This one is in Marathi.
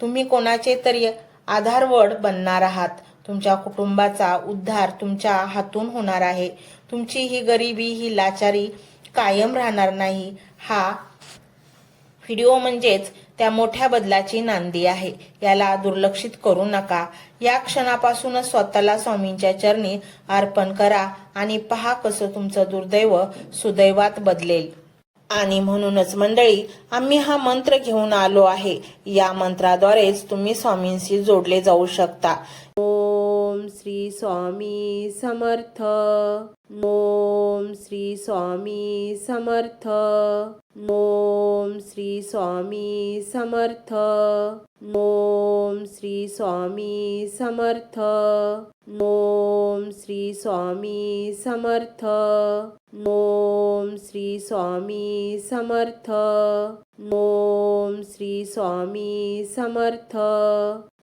तुम्ही कोणाचे तरी आधारवड बनणार आहात. तुमच्या कुटुंबाचा उद्धार तुमच्या हातून होणार आहे. तुमची ही गरिबी, ही लाचारी कायम राहणार नाही. हा व्हिडिओ म्हणजेच त्या मोठ्या बदलाची नांदी आहे. याला दुर्लक्षित करू नका. या क्षणापासूनच स्वतःला स्वामींच्या चरणी अर्पण करा आणि पहा कसं तुमचं दुर्दैव सुदैवात बदलेल. आणि म्हणूनच मंडळी, आम्ही हा मंत्र घेऊन आलो आहे. या मंत्राद्वारेच तुम्ही स्वामींशी जोडले जाऊ शकता. ओम श्री स्वामी समर्थ. ओम श्री स्वामी समर्थ. ओम श्री स्वामी समर्थ. ओम श्री स्वामी समर्थ. ओम श्री स्वामी समर्थ. ओम श्री स्वामी समर्थ. ओम श्री स्वामी समर्थ.